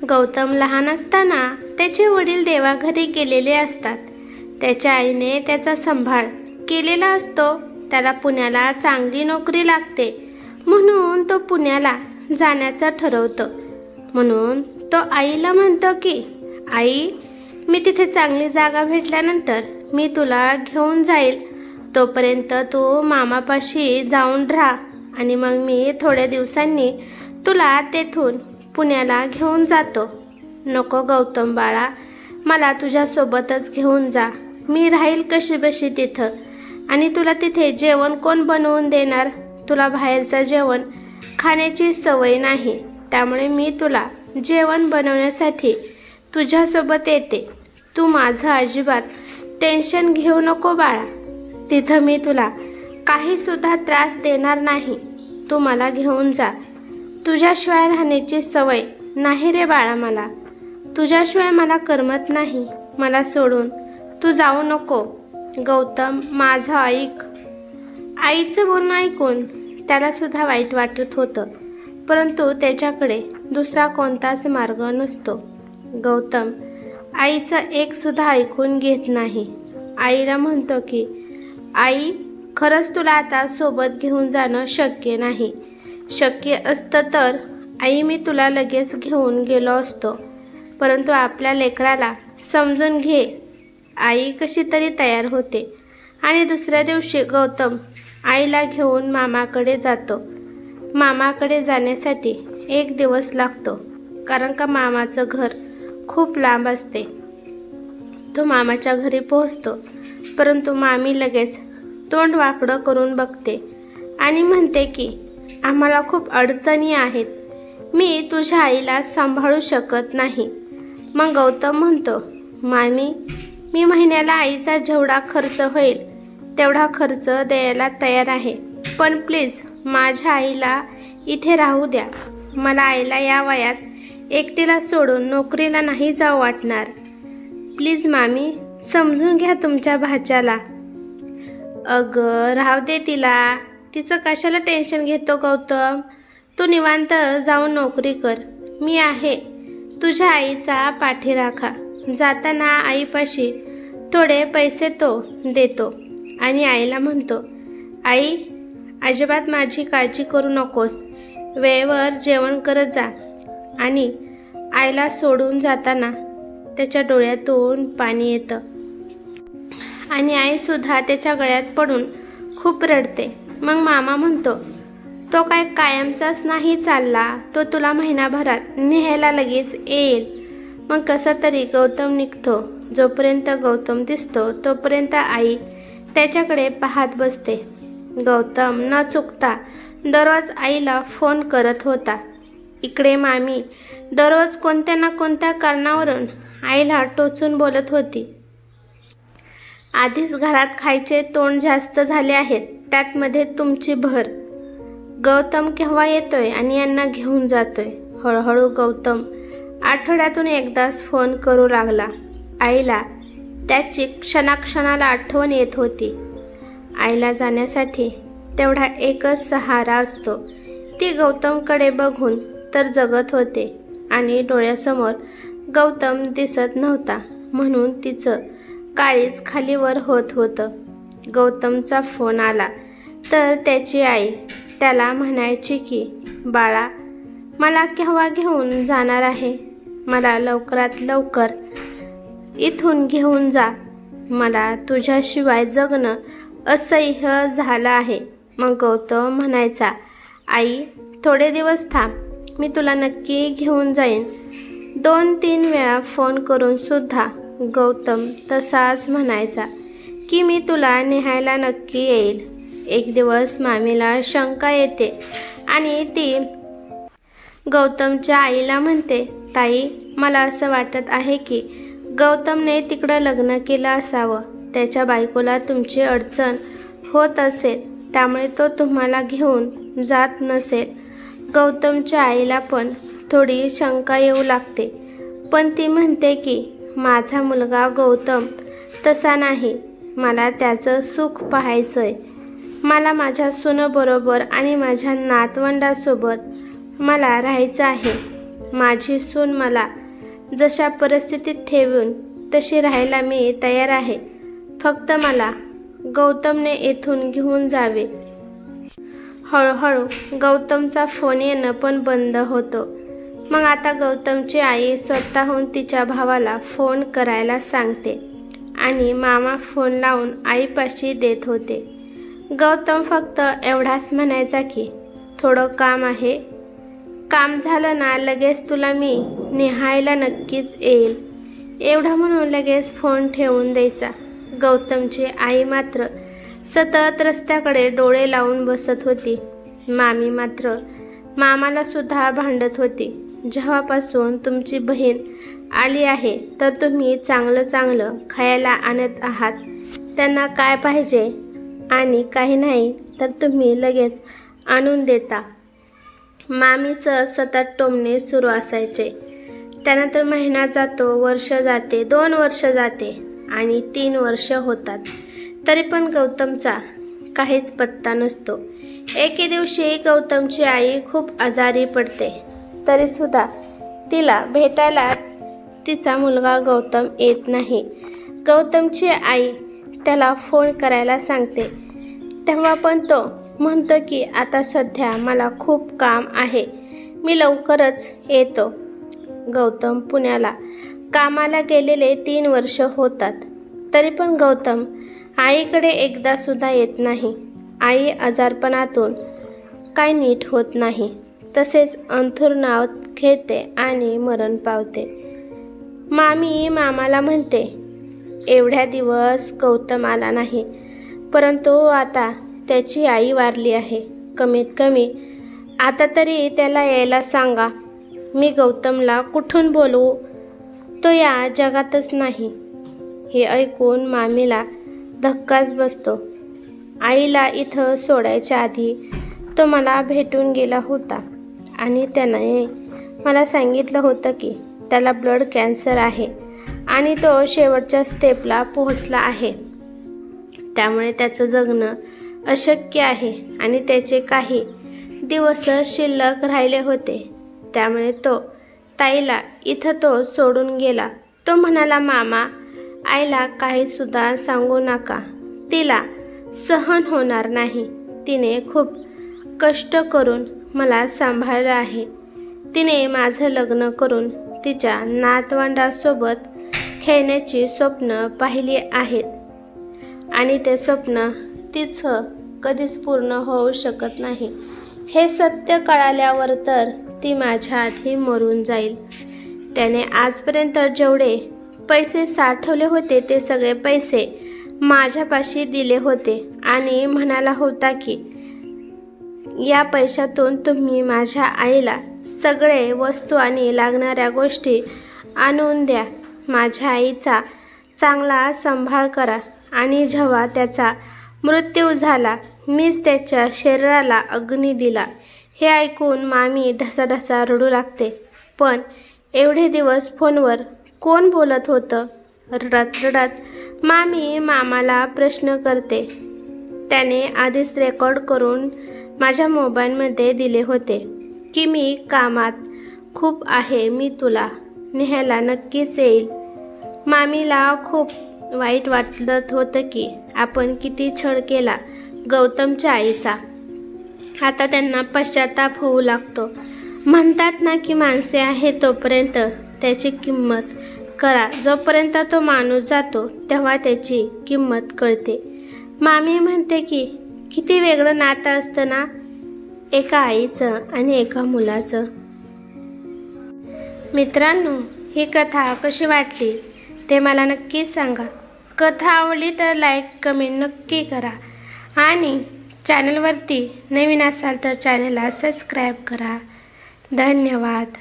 गौतम लहान असताना त्याचे वडील देवाघरी गेलेले असतात. त्याच्या आईने त्याचा सांभाळ केलेला असतो. त्याला पुण्याला चांगली नोकरी लागते म्हणून तो पुण्याला जाण्याचं ठरवतो. म्हणून तो आईला म्हणतो की आई, मी तिथे चांगली जागा भेटल्यानंतर मी तुला घेऊन जाईल. तोपर्यंत तू मामापाशी जाऊन राहा आणि मग मी थोड्या दिवसांनी तुला तेथून पुण्याला घेऊन जातो. नको गौतम बाळा, मला तुझ्यासोबतच घेऊन जा. मी राहील कशीबशी तिथं आणि तुला तिथे जेवण कोण बनवून देणार? तुला बाहेरचं जेवण खाण्याची सवय नाही, त्यामुळे मी तुला जेवण बनवण्यासाठी तुझ्यासोबत येते. तू माझं अजिबात टेन्शन घेऊ नको बाळा. तिथं मी तुला काहीसुद्धा त्रास देणार नाही. तू मला घेऊन जा. तुझ्याशिवाय राहण्याची सवय नाही रे बाळा मला. तुझ्याशिवाय मला करमत नाही. मला सोडून तू जाऊ नको. गौतम माझं ऐक. आईचं बोलणं ऐकून त्याला सुद्धा वाईट वाटत होतं, परंतु त्याच्याकडे दुसरा कोणताच मार्ग नसतो. गौतम आईचं एक सुद्धा ऐकून घेत नाही. आईला म्हणतो की आई, खरंच तुला आता सोबत घेऊन जाणं शक्य नाही. शक्य असतं तर आई मी तुला लगेच घेऊन गेलो असतो, परंतु आपल्या लेकराला समजून घे. आई कशी तरी तयार होते आणि दुसऱ्या दिवशी गौतम आईला घेऊन मामाकडे जातो. मामाकडे जाण्यासाठी 1 दिवस लागतो, कारण का मामाचं घर खूप लांब असते. तो मामाच्या घरी पोहोचतो, परंतु मामी लगेच तोंड वाकडं करून बघते आणि म्हणते की आम्हाला खूप अडचणी आहेत. मी तुझ्या आईला सांभाळू शकत नाही. मग गौतम म्हणतो, मामी, मी महिन्याला आईचा जेवढा खर्च होईल तेवढा खर्च द्यायला तयार आहे, पण प्लीज माझ्या आईला इथे राहू द्या. मला आईला या वयात एकटीला सोडून नोकरीला नाही जाऊ वाटणार. प्लीज मामी, समजून घ्या तुमच्या भाच्याला. अगं राहू दे तिला. तिचं कशाला टेन्शन घेतो गौतम? तू निवांत जाऊन नोकरी कर. मी आहे तुझ्या आईचा पाठीराखा. जाताना आईपाशी थोडे पैसे तो देतो आणि आईला म्हणतो, आई, अजिबात माझी काळजी करू नकोस. वेळेवर जेवण करत जा. आणि आईला सोडून जाताना त्याच्या डोळ्यातून पाणी येतं आणि आईसुद्धा त्याच्या गळ्यात पडून खूप रडते. मग मामा म्हणतो, तो काय कायमचाच नाही चालला, तो तुला महिनाभरात न्यायला लगेच येईल. मग कसा तरी गौतम निघतो. जोपर्यंत गौतम दिसतो तोपर्यंत आई त्याच्याकडे पाहत बसते. गौतम न चुकता दररोज आईला फोन करत होता. इकडे मामी दररोज कोणत्या ना कोणत्या कारणावरून आईला टोचून बोलत होती. आधीच घरात खायचे तोंड जास्त झाले आहेत, त्यात मध्ये तुमची भर. गौतम केव्हा येतोय आणि यांना घेऊन जातोय? हळूहळू गौतम आठवड्यातून एकदाच फोन करू लागला. आईला त्याची क्षणाक्षणाला आठवण येत होती. आईला जाण्यासाठी तेवढा एकच सहारा असतो. ती गौतमकडे बघून तर जगत होते आणि डोळ्यासमोर गौतम दिसत नव्हता, म्हणून तिचं काळीज खालीवर होत होतं. गौतमचा फोन आला तर त्याची आई त्याला म्हणायची की बाळा, मला केव्हा घेऊन जाणार आहे? मला लवकरात लवकर इथून घेऊन जा. मला तुझ्याशिवाय जगणं असह्य झालं आहे. मग गौतम म्हणायचा, आई, थोडे दिवस थांब, मी तुला नक्की घेऊन जाईन. 2-3 वेळा फोन करून सुद्धा गौतम तसाच म्हणायचा की मी तुला न्यायला नक्की येईल. एक दिवस मामीला शंका येते आणि ती गौतमच्या आईला म्हणते, ताई, मला असं वाटत आहे की गौतमने तिकडं लग्न केलं असावं. त्याच्या बायकोला तुमची अडचण होत असेल, त्यामुळे तो तुम्हाला घेऊन जात नसेल. गौतमच्या आईला पण थोडी शंका येऊ लागते, पण ती म्हणते की माझा मुलगा गौतम तसा नाही. मला त्याचं सुख पाहायचंय. मला माझ्या सुनेबरोबर आणि माझ्या नातवंडासोबत मला राहायचं आहे. माझी सून मला जशा परिस्थितीत ठेवून तशी राहायला मी तयार आहे. फक्त मला गौतमने येथून घेऊन जावे. हळूहळू गौतमचा फोन येणं पण बंद होतो. मग आता गौतमची आई स्वतःहून तिच्या भावाला फोन करायला सांगते आणि मामा फोन लावून आईपाशी देत होते. गौतम फक्त एवढाच म्हणायचा की थोडं काम आहे, काम झालं ना लगेच तुला मी निहायला नक्कीच येईल, एवढं म्हणून लगेच फोन ठेवून द्यायचा. गौतमची आई मात्र सतत रस्त्याकडे डोळे लावून बसत होती. मामी मात्र मामाला सुद्धा भांडत होती. जेव्हापासून तुमची बहीण आली आहे तर तुम्ही चांगलं चांगलं खायला आणत आहात. त्यांना काय पाहिजे आणि काही नाही तर तुम्ही लगेच आणून देता. मामीचं सतत टोमणे सुरू असायचे. त्यानंतर महिना जातो, वर्ष जाते, 2 वर्ष जाते आणि 3 वर्ष होतात. तरी पण गौतमचा काहीच पत्ता नसतो. एके दिवशी गौतमची आई खूप आजारी पडते. तरीसुद्धा तिला भेटायला तिचा मुलगा गौतम येत नाही. गौतमची आई त्याला फोन करायला सांगते. तेव्हा पण तो म्हणतो की आता सध्या मला खूप काम आहे, मी लवकरच येतो. गौतम पुण्याला कामाला गेलेले 3 वर्ष होतात. तरी पण गौतम आईकडे एकदा सुद्धा येत नाही. आई आजारपणातून काय नीट होत नाही. तसेच अंथरुणावर खेळते आणि मरण पावते. मामी मामाला म्हणते एवढ्या दिवस गौतम आला नाही, परंतु आता त्याची आई वारली आहे. कमीत कमी आता तरी त्याला यायला सांगा. मी गौतमला कुठून बोलवू, तो या जगातच नाही. हे ऐकून मामीला धक्काच बसतो. आईला इथं सोडायच्या आधी तो मला भेटून गेला होता आणि त्याने मला सांगितलं होतं की त्याला ब्लड कॅन्सर आहे आणि तो शेवटच्या स्टेपला पोहोचला आहे. त्यामुळे त्याचं जगणं अशक्य आहे आणि त्याचे काही दिवस शिल्लक राहिले होते. त्यामुळे तो ताईला इथं तो सोडून गेला. तो म्हणाला मामा आईला काही सुद्धा सांगू नका, तिला सहन होणार नाही. तिने खूप कष्ट करून मला सांभाळलं आहे. तिने माझं लग्न करून तिच्या नातवंडासोबत खेळण्याची स्वप्न पाहिली आहेत आणि ते स्वप्न तिचं कधीच पूर्ण होऊ शकत नाही. हे सत्य कळाल्यावर तर ती माझ्या आधी मरून जाईल. त्याने आजपर्यंत जेवढे पैसे साठवले होते ते सगळे पैसे माझ्यापाशी दिले होते आणि म्हणाला होता की या पैशातून तुम्ही माझ्या आईला सगळे वस्तू आणि लागणाऱ्या गोष्टी आणून द्या. माझ्या आईचा चांगला सांभाळ करा आणि जेव्हा त्याचा मृत्यू झाला मीच त्याच्या शरीराला अग्नी दिला. हे ऐकून मामी ढसाढसा रडू लागते. पण एवढे दिवस फोनवर कोण बोलत होतं? रडत रडत मामी मामाला प्रश्न करते. त्याने आधीच रेकॉर्ड करून माझ्या मोबाईलमध्ये दिले होते की मी कामात खूप आहे, मी तुला न्यायला नक्कीच येईल. मामीला खूप वाईट वाटत होतं की आपण किती छळ केला गौतमच्या आईचा. आता त्यांना पश्चाताप होऊ लागतो. म्हणतात ना की माणसे आहे तोपर्यंत त्याची किंमत करा, जोपर्यंत तो माणूस जातो तेव्हा त्याची किंमत कळते. मामी म्हणते की किती वेगळं नातं असतं ना एका आईचं आणि एका मुलाचं. मित्रांनो, ही कथा कशी वाटली ते मला नक्की सांगा. कथा आवडली तर लाईक कमेंट नक्की करा आणि चॅनलवरती नवीन असाल तर चॅनलला सबस्क्राईब करा. धन्यवाद.